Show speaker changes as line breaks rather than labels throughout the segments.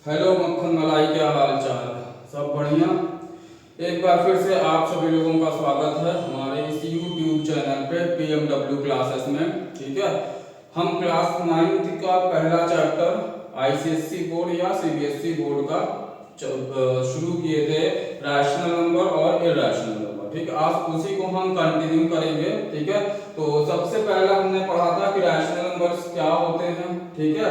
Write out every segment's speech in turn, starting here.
Hello मक्खन मलाई, क्या हाल चाल? सब बढ़िया। एक बार फिर से आप सभी लोगों का स्वागत है हमारे इस YouTube चैनल पे PMW क्लासेस में। ठीक है, हम क्लास 9th का पहला चैप्टर ICSE बोर्ड या CBSE बोर्ड का शुरू किए थे, रैशनल नंबर और इरैशनल नंबर। ठीक है, आज उसी को हम कंटिन्यू करेंगे। ठीक है, तो सबसे पहला हमने पढ़ा था कि रैशनल नंबर्स क्या होते हैं। ठीक है,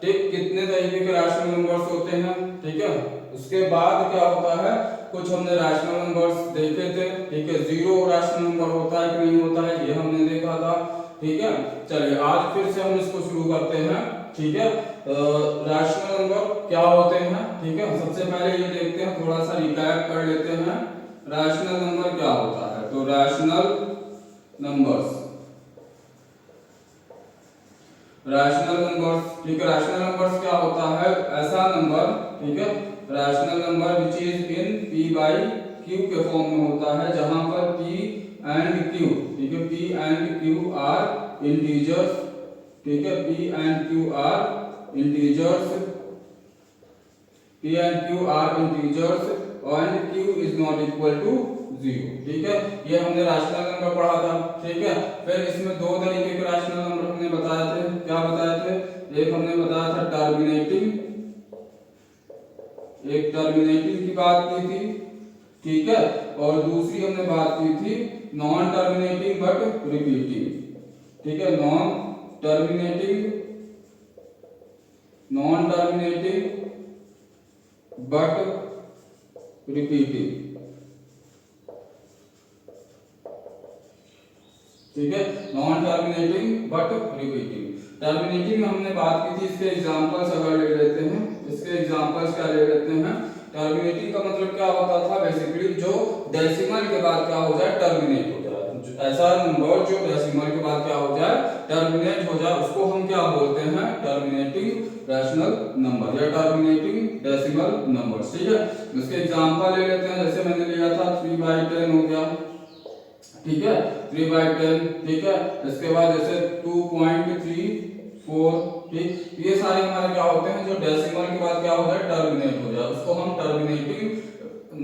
ठीक, कितने तरीके के रैशनल नंबर्स होते हैं। ठीक है, उसके बाद क्या होता है, कुछ हमने रैशनल नंबर्स देखे थे। ठीक है, जीरो रैशनल नंबर होता है कि नहीं होता है, ये हमने देखा था। ठीक है, चलिए आज फिर से हम इसको शुरू करते हैं। ठीक है, रैशनल नंबर क्या होते हैं। ठीक है, सबसे पहले ये देखते हैं, थोड़ा सा रिकैप कर लेते हैं रैशनल नंबर क्या होता है। तो रैशनल नंबर्स, रैशनल नंबर्स, ठीक है, रैशनल नंबर्स क्या होता है, ऐसा नंबर, ठीक है, rational number which is in p by q के फॉर्म में होता है, जहां पर p एंड q, ठीक है, p and q are integers. ठीक है, p and q are integers, p and q are integers and q is not equal to 0। ठीक है, ये हमने रैशनल नंबर पढ़ा था। ठीक है, फिर इसमें दो तरीके के रैशनल नंबर हमने बताए थे। क्या बताए थे, एक हमने बताया था टर्मिनेटिंग, एक टर्मिनेटिंग की बात की थी। ठीक है, और दूसरी हमने बात की थी नॉन टर्मिनेटिंग बट रिपीटिंग। ठीक है, non terminating, non terminating but repeating. ठीक है, non terminating but repeating. Terminating में हमने बात की थी, इसके एग्जांपल्स अगर ले लेते हैं, इसके एग्जांपल्स क्या ले लेते हैं। टर्मिनेटिंग का मतलब क्या होता था, बेसिकली जो डेसिमल के बाद क्या हो जाए, टर्मिनेट हो जाए। ऐसा नंबर जो डेसिमल के बाद क्या हो जाए, टर्मिनेट हो जाए, उसको हम क्या बोलते हैं, टर्मिनेटिंग रैशनल नंबर या टर्मिनेटिंग डेसिमल नंबर। ठीक है, इसके एग्जांपल ले लेते हैं, जैसे मैंने लिया था 3/10 हो गया। ठीक है, 3/10। ठीक है, इसके बाद जैसे 2.34। ठीक, ये सारे हमारे क्या होते हैं, जो डेसिमल के बाद क्या हो जाए, टर्मिनेट हो जाए, उसको हम टर्मिनेटिंग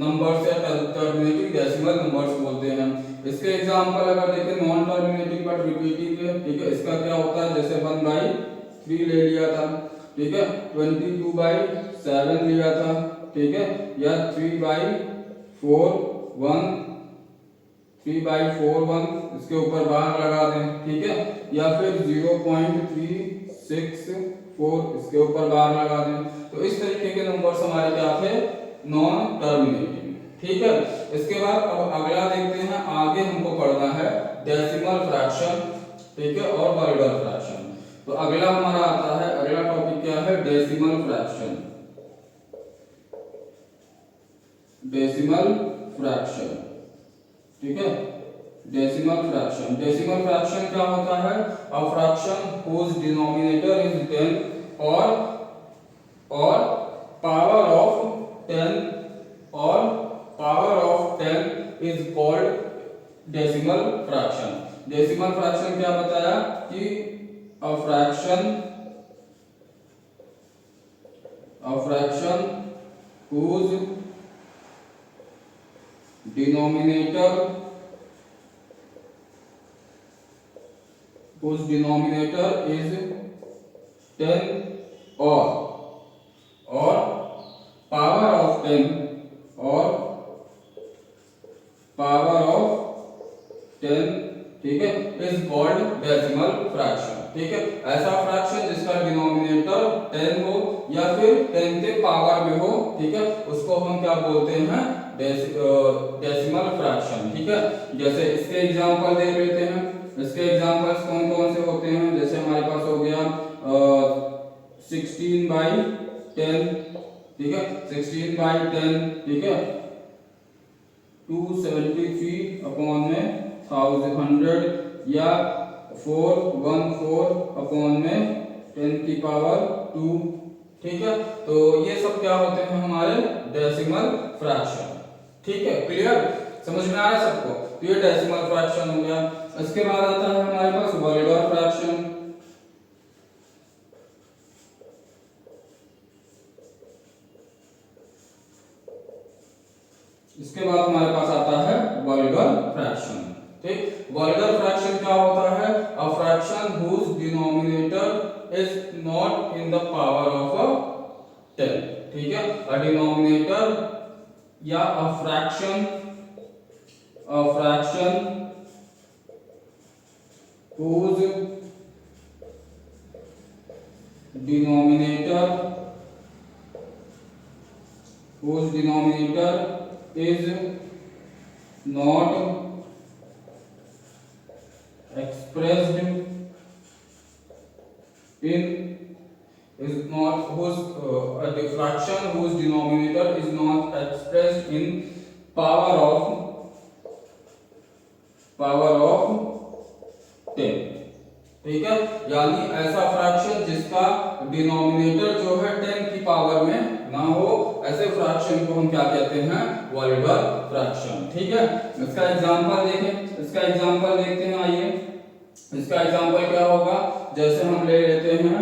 नंबर्स या टर्मिनेटिंग डेसिमल नंबर्स बोलते हैं। इसके एग्जांपल अगर देखें, नॉन टर्मिनेटिंग बट रिपीटिंग है। ठीक है, इसका क्या होता है, जैसे 1/3 ले लिया था। ठीक है, 22/7 लिया था। ठीक है, या 3/4 1, 3/4 इसके ऊपर बार लगा दें। ठीक है, या फिर 0.364 इसके ऊपर बार लगा दें। तो इस तरीके के नंबर्स हमारे क्या थे, नॉन टर्मिनेटिंग। ठीक है, इसके बाद अब अगला देखते हैं, आगे हमको पढ़ना है डेसिमल फ्रैक्शन। ठीक है, और वर्गल फ्रैक्शन। तो अगला हमारा आता है, अगला टॉपिक क्या है, डेसिमल फ्रैक्शन। डेसिमल फ्रैक्शन, ठीक है, डेसिमल फ्रैक्शन। डेसिमल फ्रैक्शन क्या होता है, a fraction whose denominator is 10 और power of 10 is called decimal fraction. Decimal fraction क्या बताया कि a fraction whose denominator is 10 और पावर ऑफ 10 ठीक है, इज कॉल्ड डेसिमल फ्रैक्शन। ठीक है, ऐसा फ्रैक्शन जिसका डिनोमिनेटर 10 हो या फिर 10 के पावर में हो। ठीक है, उसको हम क्या बोलते हैं, डेसिमल फ्रैक्शन। ठीक है, जैसे इसके एग्जांपल देख लेते हैं। इसके एग्जांपल्स कौन कौन से होते हैं, जैसे हमारे पास हो गया 16/10। ठीक है, 16/10। ठीक है, 273/100 या 414/10⁻²। ठीक है, तो ये सब क्या होते हैं, हमारे डेसिमल फ्रैक्शन। ठीक है, क्लियर, समझ में आ रहा है सबको। तो ये डेसिमल फ्रैक्शन हो गया। इसके बाद आता है हमारे पास vulgar fraction. fraction whose denominator is not expressed in is not whose a fraction whose denominator is not expressed in power of 10। ठीक है, यानी ऐसा फ्रैक्शन जिसका डिनोमिनेटर जो है 10 की पावर में ना हो, ऐसे फ्रैक्शन को हम क्या कहते हैं? Vulgar fraction. ठीक है, इसका एग्जांपल देखें, इसका एग्जांपल देखते हैं। आइए, इसका एग्जांपल क्या होगा? जैसे हम ले लेते हैं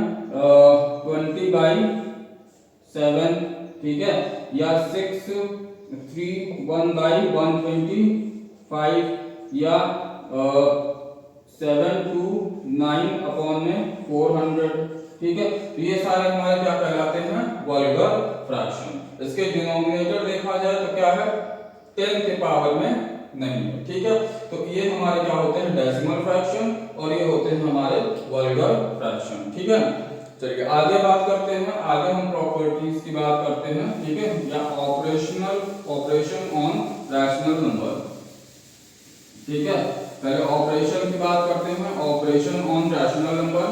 20/7, ठीक है, या 631/125, या 7/9/400। ठीक है, तो ये सारे हमारे क्या कहलाते हैं? Vulgar fraction. इसके डिनोमिनेटर देखा जाए तो क्या है? 10 के पावर में नहीं है। ठीक है, तो ये हमारे क्या होते हैं? डेसिमल फ्रैक्शन, और ये होते हैं हमारे वल्गर फ्रैक्शन। ठीक है, चलिए आगे बात करते हैं। आगे हम प्रॉपर्टीज की बात करते हैं। ठीक है, या ऑपरेशन ऑन रैशनल नंबर। ठीक है, पहले ऑपरेशन की बात करते हैं, ऑपरेशन ऑन रैशनल नंबर।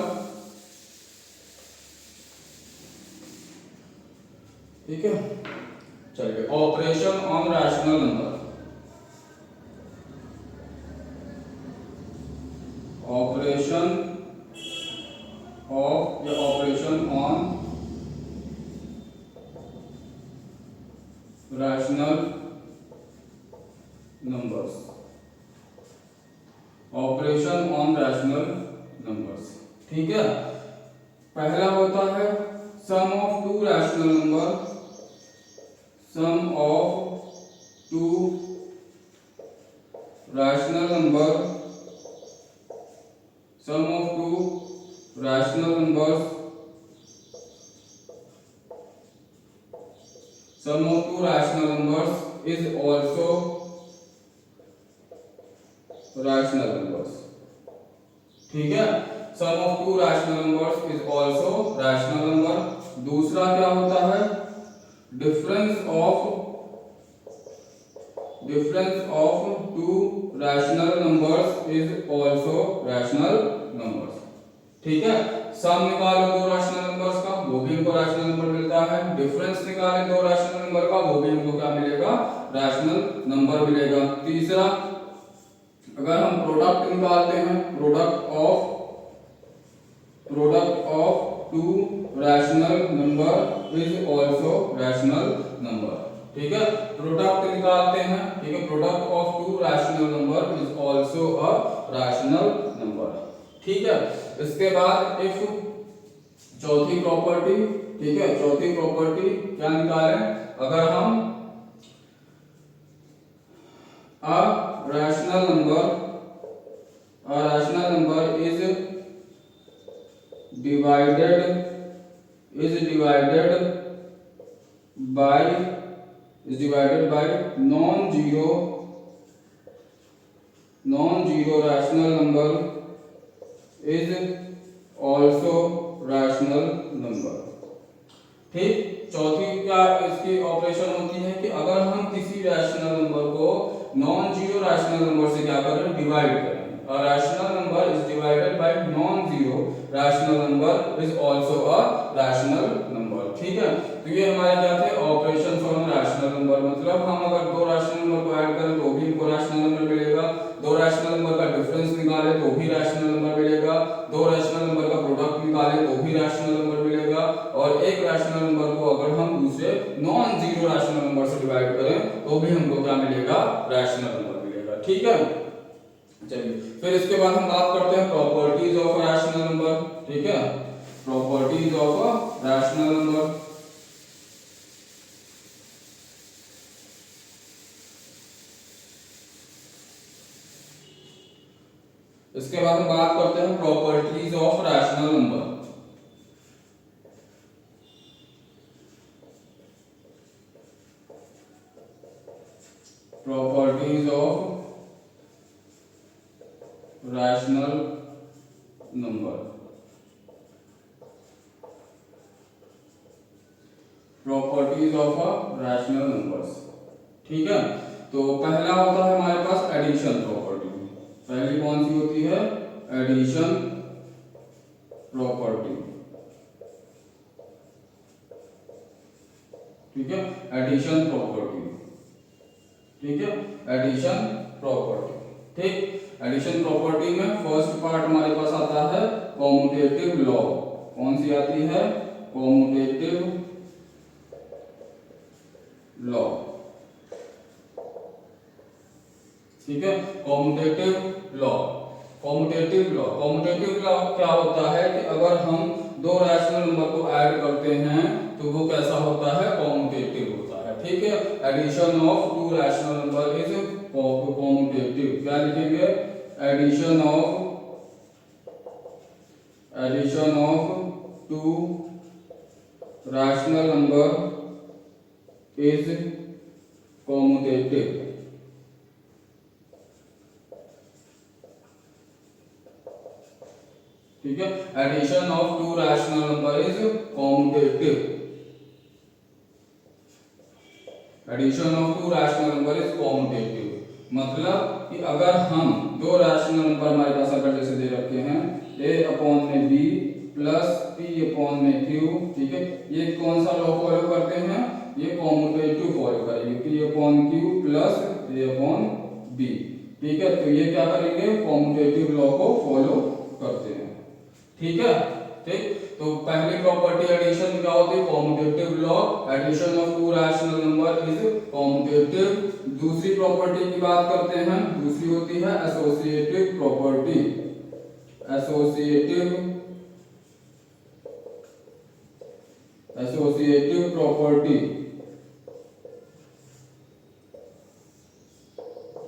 ठीक है, चलिए operation on rational number. Operation on rational numbers. Operation on rational numbers. ठीक है, पहला होता है sum of two rational number. Sum of two rational number, sum of two rational numbers, sum of two rational numbers is also rational numbers। ठीक है, sum of two rational numbers is also rational number। दूसरा क्या होता है? difference of two rational numbers is also rational numbers। ठीक है, सम निकालो दो रैशनल नंबर्स का, वो भी हमको रैशनल नंबर मिलता है। डिफरेंस निकाले दो रैशनल नंबर का, वो भी हमको क्या मिलेगा? रैशनल नंबर मिलेगा। तीसरा, अगर हम प्रोडक्ट निकालते हैं, product of two rational number is also rational number. ठीक है, प्रोडक्ट निकालते हैं। ठीक है, product of two rational number is also a rational number. ठीक है, इसके बाद इफ चौथी प्रॉपर्टी। ठीक है, चौथी प्रॉपर्टी क्या निकालें? अगर हम a rational number is divided by non-zero rational number is also rational number। ठीक, चौथी क्या इसकी ऑपरेशन होती है कि अगर हम किसी रैशनल नंबर को नॉन जीरो रैशनल नंबर से क्या करें? डिवाइड करें। A rational number is divided by non-zero rational number is also a rational number। ठीक है, तो ये हमारे क्या थे? Operations on rational number. मतलब हम अगर दो रैशनल नंबर को ऐड करें तो भी हमको रैशनल नंबर मिलेगा, दो रैशनल नंबर का डिफरेंस निकाले तो भी रैशनल नंबर मिलेगा, दो रैशनल नंबर का प्रोडक्ट निकाले तो भी रैशनल नंबर मिलेगा, और एक रैशनल नंबर को अगर हम दूसरे नॉन जीरो रैशनल नंबर से डिवाइड करें तो भी हमको क्या मिलेगा? रैशनल नंबर मिलेगा। ठीक है, चलिए फिर इसके बाद हम बात करते हैं प्रॉपर्टीज ऑफ रैशनल नंबर। ठीक है, प्रॉपर्टीज ऑफ रैशनल नंबर। इसके बाद हम बात करते हैं properties of rational number. Properties of rational number, properties of rational numbers. ठीक है, तो पहला होता है हमारे पास एडिशन प्रॉपर्टी। पहली कौन सी होती है? Addition property. ठीक है, एडिशन प्रॉपर्टी। ठीक है, एडिशन प्रॉपर्टी। ठीक, एडिशन प्रॉपर्टी में फर्स्ट पार्ट हमारे पास आता है कॉम्यूटेटिव लॉ। कौन सी आती है? Commutative law. ठीक है, commutative law. Commutative law, commutative law क्या होता है कि अगर हम दो रैशनल नंबर को ऐड करते हैं तो वो कैसा होता है? कॉम्यूटेटिव होता है। ठीक है, addition of two rational number is commutative. क्या लिखेंगे? Addition of two rational number is commutative. ठीक है, addition of two rational number is commutative. Addition of two rational number is commutative मतलब कि अगर हम दो रैशनल नंबर हमारे पास अगर जैसे दे रखे हैं a अपॉन में b प्लस p अपॉन में q। ठीक है, ये कौन सा लॉ फॉलो करते हैं? ये कॉम्यूटेटिव फॉलो करेंगे, p upon q plus a upon b। ठीक है, तो ये क्या करेंगे? कॉम्यूटेटिव लॉ को फॉलो करते हैं। ठीक है, ठीक, तो पहली प्रॉपर्टी एडिशन क्या होती है? Commutative law. Addition of two rational number is commutative. दूसरी प्रॉपर्टी की बात करते हैं, दूसरी होती है एसोसिएटिव प्रॉपर्टी। Associative property.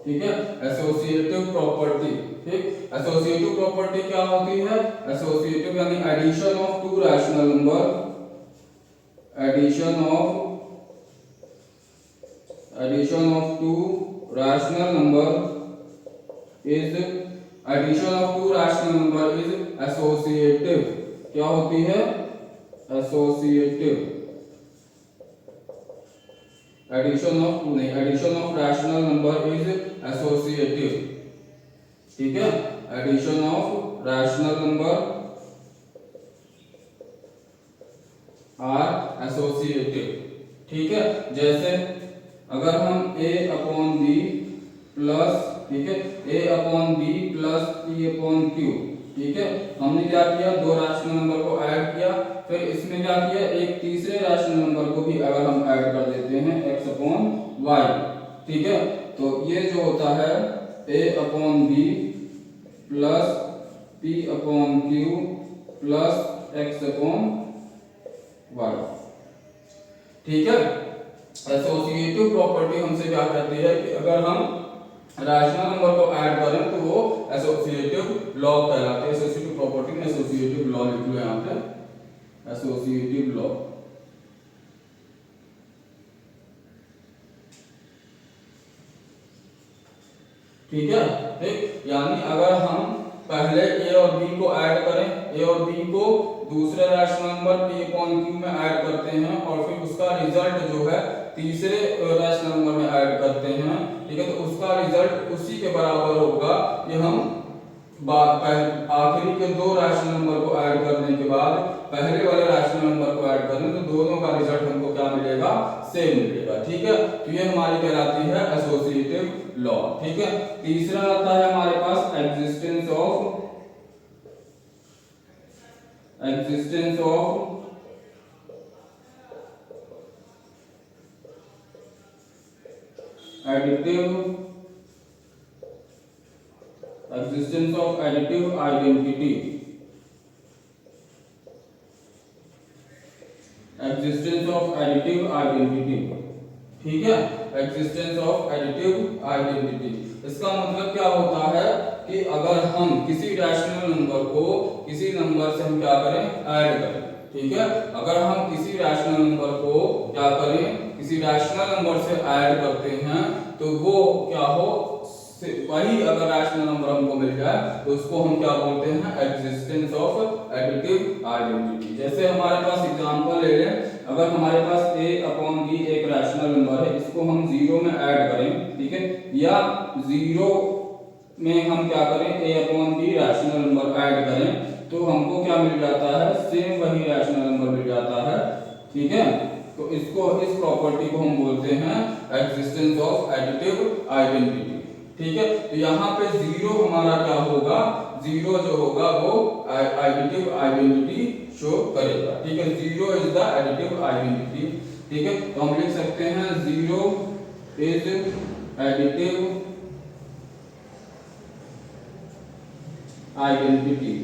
ठीक है, एसोसिएटिव प्रॉपर्टी। ठीक, एसोसिएटिव प्रॉपर्टी क्या होती है? एसोसिएटिव यानी addition of two rational number, addition of two rational number is associative. क्या होती है? एसोसिएटिव। एडिशन ऑफ टू नहीं, addition of rational number is associative. ठीक है, addition of rational number are associative. ठीक है, जैसे अगर हम a अपॉन b प्लस, ठीक है, a upon b plus p upon q। ठीक है, हमने क्या किया? दो रैशनल नंबर को ऐड किया, फिर इसमें क्या किया? एक तीसरे रैशनल नंबर को भी अगर हम ऐड कर देते हैं x अपॉन y। ठीक है, तो ये जो होता है a upon b plus p upon q plus x upon y। ठीक है, एसोसिएटिव प्रॉपर्टी हमसे क्या कहती है कि अगर हम रैशनल नंबर को ऐड करें तो वो एसोसिएटिव लॉ कहलाते हैं। एसोसिएटिव प्रॉपर्टी में एसोसिएटिव लॉ लिख लो यहाँ पे, एसोसिएटिव लॉ। ठीक है, ठीक, यानी अगर हम पहले a और b को ऐड करें, a और b को दूसरे rational number p upon q में ऐड करते हैं और फिर उसका रिजल्ट जो है तीसरे रैशनल नंबर में ऐड करते हैं। ठीक है, तो उसका रिजल्ट उसी के बराबर होगा कि हम आखिरी के दो रैशनल नंबर को ऐड करने के बाद पहले वाले रैशनल नंबर को ऐड करें तो दोनों का रिजल्ट हमको क्या मिलेगा? सेम मिलेगा। ठीक है, तो ये हमारी कहलाती है एसोसिएटिव लॉ। ठीक है, तीसरा आता है हमारे पास existence of additive identity. Existence of additive identity. ठीक है, एग्जिस्टेंस ऑफ एडिटिव आइडेंटिटी, इसका मतलब क्या होता है कि अगर हम किसी रैशनल नंबर को किसी नंबर से हम क्या करें? ऐड करें। ठीक है, अगर हम किसी रैशनल नंबर को क्या करें? किसी रैशनल नंबर से ऐड करते हैं तो वो क्या हो, वही अगर रैशनल नंबर हमको मिल जाए तो उसको हम क्या बोलते हैं, एग्जिस्टेंस ऑफ एडिटिव आइडेंटिटी। जैसे हमारे पास एग्जांपल ले लें, अगर हमारे पास a अपॉन b एक रैशनल नंबर है, इसको हम जीरो में ऐड करें, ठीक है, या जीरो में हम क्या करें, a upon b rational number add करें, तो हमको क्या मिल जाता है, सेम वही रैशनल नंबर मिल जाता है, ठीक है। तो इसको, इस प्रॉपर्टी को हम बोलते हैं एग्जिस्टेंस ऑफ एडिटिव आइडेंटिटी, ठीक है। तो यहाँ पे जीरो हमारा क्या होगा, जीरो जो होगा वो एडिटिव आइडेंटिटी शो करेगा, ठीक है। Zero is the additive identity, ठीक है। तो हम लिख सकते हैं जीरो इज एडिटिव आइडेंटिटी,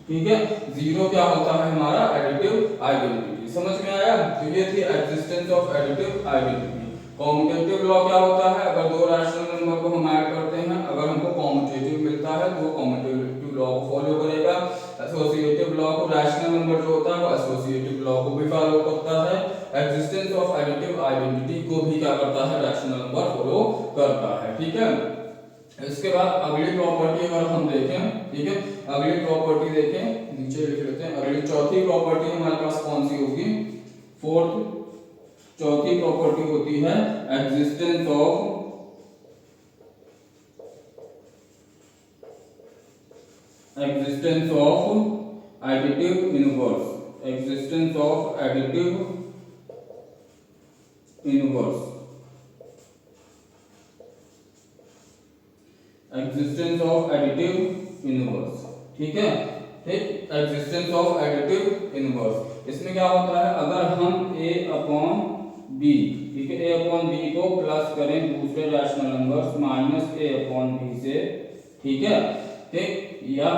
ठीक है। जीरो क्या होता है हमारा, एडिटिव आइडेंटिटी। समझ में आया? तो ये थी existence of additive identity. Commutative law क्या होता है, अगर दो रैशनल नंबर को हम ऐड करते हैं, अगर हमको कॉम्यूटेटिव मिलता है तो वो कॉम्यूटेटिव लॉ को फॉलो करेगा। एसोसिएटिव लॉ को, रैशनल नंबर जो होता है वो एसोसिएटिव लॉ को भी फॉलो करता है। एग्जिस्टेंस ऑफ एडिटिव आइडेंटिटी को भी क्या करता है, रैशनल नंबर फॉलो करता है, ठीक है। इसके बाद अगली प्रॉपर्टी अगर हम देखें, ठीक है, अगली प्रॉपर्टी देखें, नीचे लिख लेते हैं। अगली चौथी प्रॉपर्टी हमारे पास कौन सी होगी, फोर्थ चौथी प्रॉपर्टी होती है existence of additive inverse, existence of additive inverse, existence of additive inverse, ठीक है, ठीक। एग्जिस्टेंस ऑफ एडिटिव इनवर्स, इसमें क्या होता है, अगर हम a अपॉन b, ठीक है, a अपॉन b को प्लस करें दूसरे rational number minus a upon b से, ठीक है, ठीक, या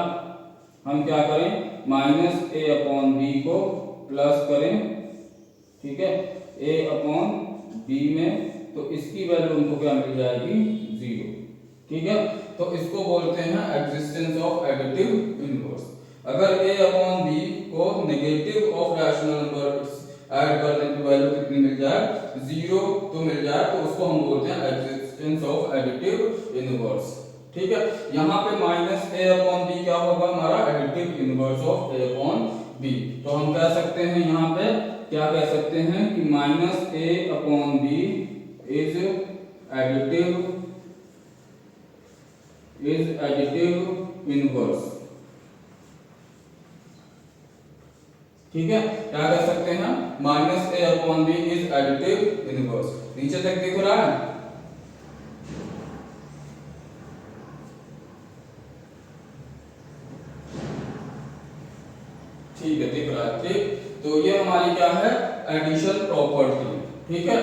हम क्या करें, माइनस a अपॉन b को प्लस करें, ठीक है, a अपॉन b में, तो इसकी वैल्यू हमको क्या मिल जाएगी, जीरो, ठीक है। तो इसको बोलते हैं एग्जिस्टेंस ऑफ एडिटिव इनवर्स। अगर a अपॉन b को negative of rational number add कर दें तो वैल्यू कितनी मिल जाए, जीरो तो मिल जाए, तो उसको हम बोलते हैं एग्जिस्टेंस ऑफ एडिटिव इनवर्स, ठीक है। यहाँ पे माइनस a अपॉन b क्या होगा, हमारा additive inverse of a upon b। तो हम कह सकते हैं, यहाँ पे क्या कह सकते हैं कि minus a upon b is additive inverse, ठीक है। क्या कह सकते हैं, minus a upon b is additive inverse. नीचे तक दिख रहा है, ठीक है, दिख रहा है, ठीक। तो ये हमारी क्या है, एडिशन प्रॉपर्टी, ठीक है।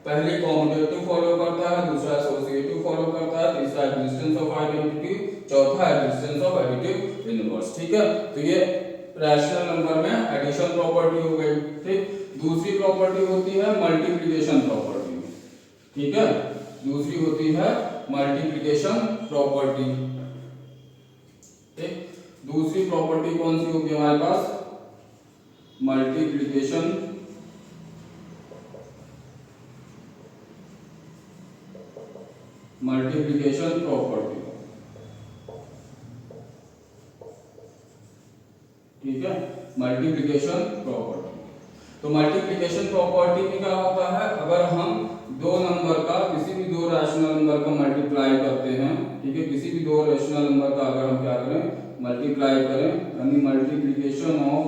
पहली कॉम्यूटेटिव फॉलो करता है, दूसरा एसोसिएटिव फॉलो करता है, तीसरा एग्जिस्टेंस ऑफ आइडेंटिटी, चौथा एग्जिस्टेंस ऑफ एडिटिव इनवर्स, ठीक है। तो ये रैशनल नंबर में एडिशन प्रॉपर्टी हो गई, ठीक। दूसरी प्रॉपर्टी होती है मल्टीप्लिकेशन प्रॉपर्टी, ठीक है, दूसरी होती है मल्टीप्लिकेशन प्रॉपर्टी, ठीक। दूसरी प्रॉपर्टी कौन सी होगी हमारे पास, मल्टीप्लिकेशन प्रॉपर्टी, ठीक है, मल्टीप्लिकेशन प्रॉपर्टी। तो मल्टीप्लिकेशन प्रॉपर्टी में क्या होता है, अगर हम दो नंबर का, किसी भी दो रैशनल नंबर का मल्टीप्लाई करते हैं, ठीक है, किसी भी दो रैशनल नंबर का अगर हम क्या करें, मल्टीप्लाई करें, यानी multiplication of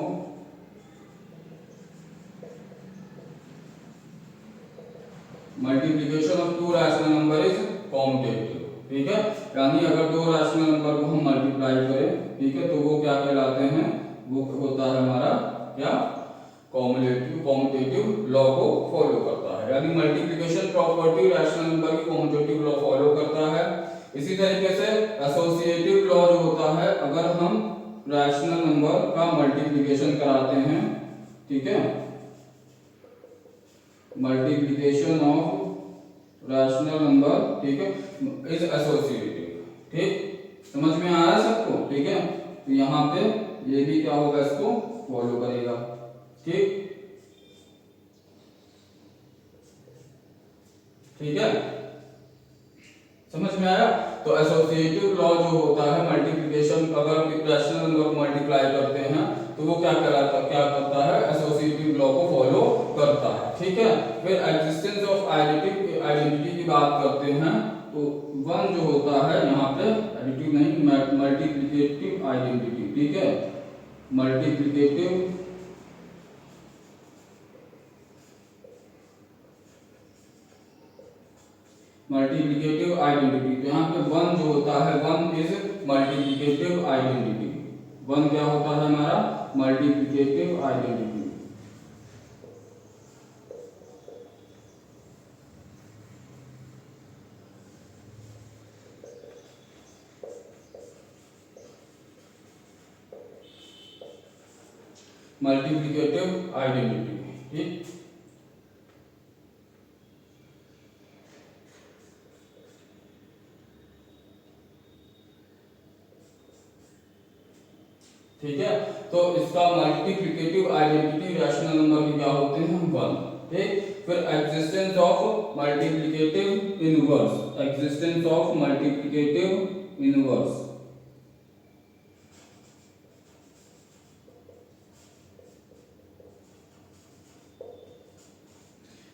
two rational number is commutative, ठीक है। यानी अगर दो रैशनल नंबर को हम मल्टीप्लाई करें, ठीक है, तो वो क्या कहलाते हैं, वो होता है हमारा क्या, कॉम्यूटेटिव लॉ को फॉलो करता है। यानी मल्टीप्लिकेशन प्रॉपर्टी रैशनल नंबर की कॉम्यूटेटिव लॉ फॉलो करता है। इसी तरीके से एसोसिएटिव लॉ जो होता है, अगर हम रैशनल नंबर का मल्टीप्लिकेशन कराते हैं, ठीक है, मल्टीप्लिकेशन ऑफ रैशनल नंबर, ठीक है, इज एसोसिएटिव, ठीक। समझ में आया सबको, ठीक है। तो यहाँ पे ये भी क्या होगा, इसको फॉलो करेगा, ठीक। ठीक है, समझ में आया। तो एसोसिएटिव लॉ जो होता है मल्टीप्लिकेशन, अगर रैशनल नंबर को मल्टीप्लाई करते हैं तो वो क्या करता है, एसोसिएटिव लॉ को फॉलो करता है। ठीक है, फिर एग्जिस्टेंस ऑफ आइडेंटिटी की बात करते हैं तो वन जो होता है यहाँ पे एडिटिव नहीं, मल्टीप्लिकेटिव आइडेंटिटी। ठीक है, मल्टीप्लिकेटिव आइडेंटिटी। तो यहाँ पे वन जो होता है, one is multiplicative identity. One क्या होता है हमारा, मल्टीप्लिकेटिव आइडेंटिटी। मल्टीप्लिकेटिव आइडेंटिटी, ठीक। ठीक है, तो इसका मल्टीप्लिकेटिव आइडेंटिटी रैशनल नंबर के क्या होते हैं, वन। ठीक, फिर existence of multiplicative inverse, existence of multiplicative inverse.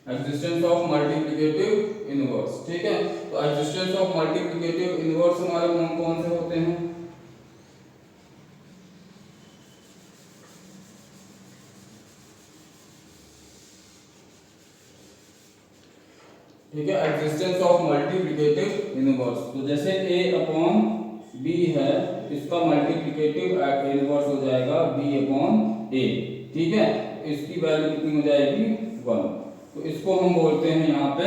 Existence of multiplicative inverse. ठीक है, तो एग्जिस्टेंस ऑफ मल्टीप्लिकेटिव इनवर्स हमारे कौन कौन से होते हैं, ठीक है, एग्जिस्टेंस ऑफ मल्टीप्लिकेटिव इनवर्स। तो जैसे a अपॉन b है, इसका मल्टीप्लिकेटिव इनवर्स हो जाएगा b अपॉन a। ठीक है, इसकी वैल्यू कितनी हो जाएगी, 1। तो इसको हम बोलते हैं यहाँ पे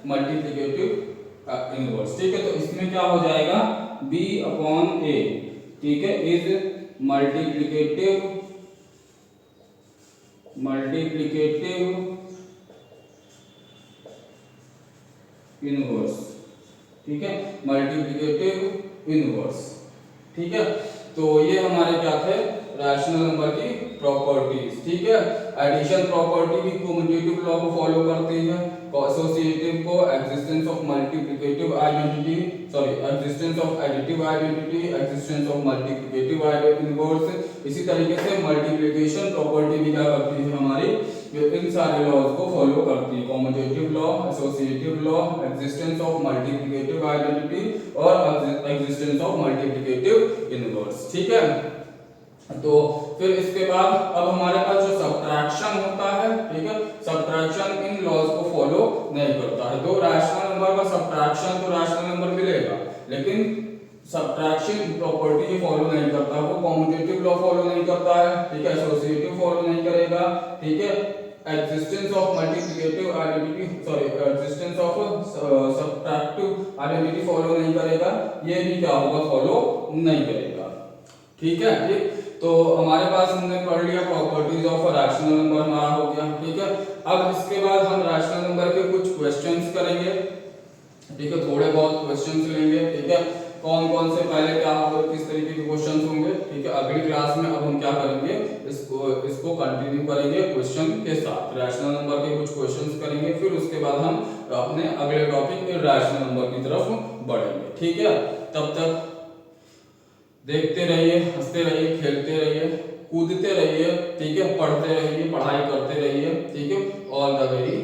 मल्टीप्लिकेटिव इनवर्स। ठीक है, तो इसमें क्या हो जाएगा, b अपॉन a, ठीक है, इज मल्टीप्लिकेटिव इनवर्स। ठीक है, मल्टीप्लिकेटिव इनवर्स। ठीक है, तो ये हमारे क्या थे, रैशनल नंबर की प्रॉपर्टीज। ठीक है, एडिशन प्रॉपर्टी भी कम्यूटेटिव लॉ को फॉलो करती है, एसोसिएटिव को existence of multiplicative identity, sorry existence of additive identity, existence of multiplicative inverse. इसी तरीके से मल्टीप्लिकेशन प्रॉपर्टी भी क्या करती है हमारी, इन सारे लॉज को फॉलो करती है, commutative law, associative law, existence of multiplicative identity और एग्जिस्टेंस ऑफ मल्टीप्लिकेटिव इनवर्स। ठीक है, तो फिर इसके बाद अब हमारे पास जो सब्ट्रैक्शन होता है, ठीक है, सब्ट्रैक्शन इन लॉज को फॉलो नहीं करता है। तो रैशनल नंबर का सब्ट्रैक्शन तो रैशनल नंबर मिलेगा, लेकिन सब्ट्रैक्शन प्रॉपर्टी ये फॉलो नहीं करता, वो कम्यूटेटिव लॉ फॉलो नहीं करता है। ठीक है, एसोसिएटिव फॉलो नहीं करेगा। ठीक है, existence of multiplicative identity, sorry existence of subtractive identity follow नहीं करेगा, ये भी क्या होगा, फॉलो नहीं करेगा। ठीक है, ठीक, तो हमारे पास हमने पढ़ लिया प्रॉपर्टीज ऑफ रैशनल नंबर, हमारा हो गया। ठीक है, अब इसके बाद हम रैशनल नंबर के कुछ क्वेश्चंस करेंगे। ठीक है, थोड़े बहुत क्वेश्चंस लेंगे। ठीक है, कौन कौन से पहले क्या होगा, किस तरीके के क्वेश्चंस होंगे। ठीक है, अगली क्लास में अब हम क्या करेंगे, इसको कंटिन्यू करेंगे क्वेश्चन के साथ, रैशनल नंबर के कुछ क्वेश्चंस करेंगे, फिर उसके बाद हम अपने अगले टॉपिक रैशनल नंबर की तरफ बढ़ेंगे। ठीक है, तब तक देखते रहिए, हंसते रहिए, खेलते रहिए, कूदते रहिए। ठीक है, पढ़ते रहिए, पढ़ाई करते रहिए। ठीक है, ऑल द वेरी